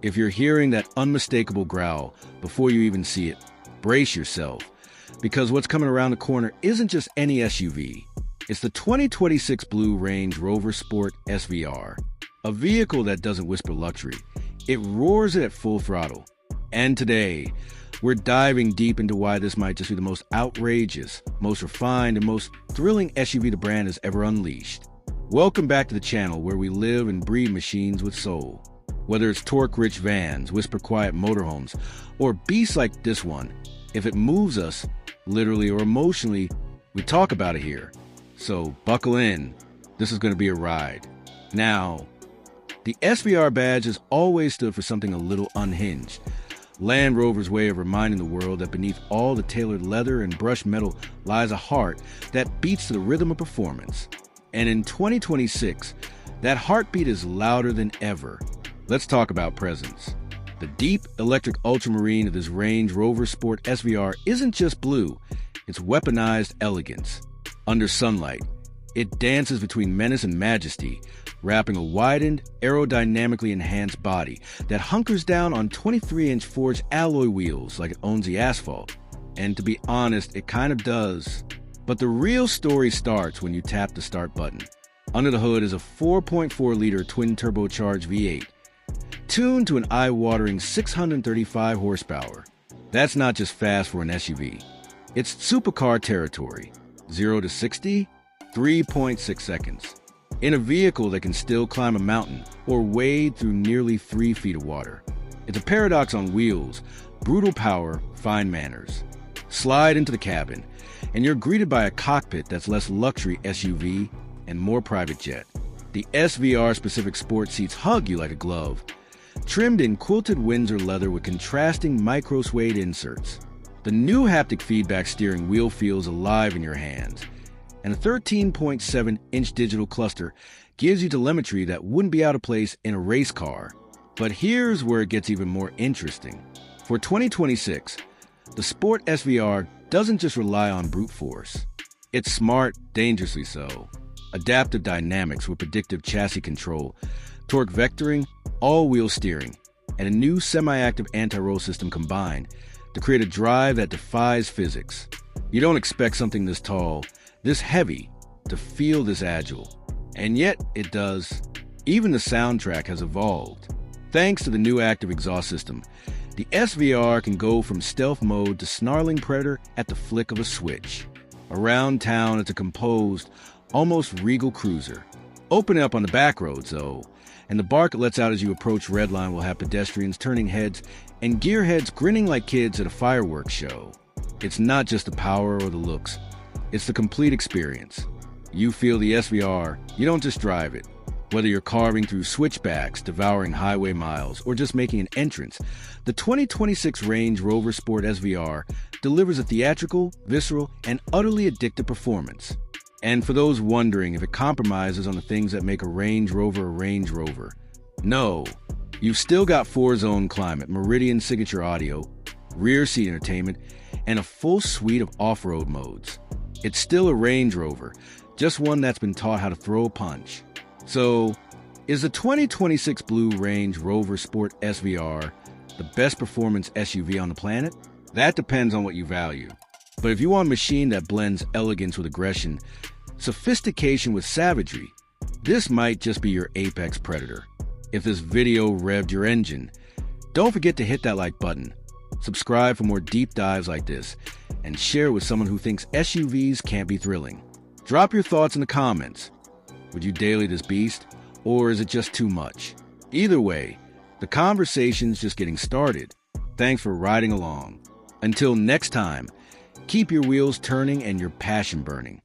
If you're hearing that unmistakable growl before you even see it, brace yourself, because what's coming around the corner isn't just any SUV. It's the 2026 Blue Range Rover Sport SVR, a vehicle that doesn't whisper luxury. It roars it at full throttle. And today, we're diving deep into why this might just be the most outrageous, most refined, and most thrilling SUV the brand has ever unleashed. Welcome back to the channel where we live and breathe machines with soul. Whether it's torque-rich vans, whisper-quiet motorhomes, or beasts like this one, if it moves us, literally or emotionally, we talk about it here. So buckle in. This is going to be a ride. Now, the SVR badge has always stood for something a little unhinged. Land Rover's way of reminding the world that beneath all the tailored leather and brushed metal lies a heart that beats to the rhythm of performance. And in 2026, that heartbeat is louder than ever. Let's talk about presence. The deep electric ultramarine of this Range Rover Sport SVR isn't just blue, it's weaponized elegance. Under sunlight, it dances between menace and majesty, wrapping a widened, aerodynamically enhanced body that hunkers down on 23-inch forged alloy wheels like it owns the asphalt. And to be honest, it kind of does. But the real story starts when you tap the start button. Under the hood is a 4.4-liter twin-turbocharged V8, tuned to an eye-watering 635 horsepower. That's not just fast for an SUV. It's supercar territory. 0 to 60, 3.6 seconds. In a vehicle that can still climb a mountain or wade through nearly 3 feet of water. It's a paradox on wheels, brutal power, fine manners. Slide into the cabin, and you're greeted by a cockpit that's less luxury SUV and more private jet. The SVR-specific sport seats hug you like a glove, trimmed in quilted Windsor leather with contrasting micro-suede inserts. The new haptic feedback steering wheel feels alive in your hands, and a 13.7-inch digital cluster gives you telemetry that wouldn't be out of place in a race car. But here's where it gets even more interesting. For 2026, the Sport SVR doesn't just rely on brute force. It's smart, dangerously so. Adaptive dynamics with predictive chassis control, torque vectoring, all-wheel steering, and a new semi-active anti-roll system combined to create a drive that defies physics. You don't expect something this tall, this heavy, to feel this agile. And yet, it does. Even the soundtrack has evolved. Thanks to the new active exhaust system, the SVR can go from stealth mode to snarling predator at the flick of a switch. Around town, it's a composed, almost regal cruiser. Open it up on the back roads, though, and the bark it lets out as you approach redline will have pedestrians turning heads and gearheads grinning like kids at a fireworks show. It's not just the power or the looks, it's the complete experience. You feel the SVR, you don't just drive it. Whether you're carving through switchbacks, devouring highway miles, or just making an entrance, the 2026 Range Rover Sport SVR delivers a theatrical, visceral, and utterly addictive performance. And for those wondering if it compromises on the things that make a Range Rover, no. You've still got 4-zone climate, Meridian signature audio, rear seat entertainment, and a full suite of off-road modes. It's still a Range Rover, just one that's been taught how to throw a punch. So, is the 2026 Blue Range Rover Sport SVR the best performance SUV on the planet? That depends on what you value. But if you want a machine that blends elegance with aggression, sophistication with savagery, this might just be your apex predator. If this video revved your engine, don't forget to hit that like button, subscribe for more deep dives like this, and share with someone who thinks SUVs can't be thrilling. Drop your thoughts in the comments. Would you daily this beast, or is it just too much? Either way, the conversation's just getting started. Thanks for riding along. Until next time, keep your wheels turning and your passion burning.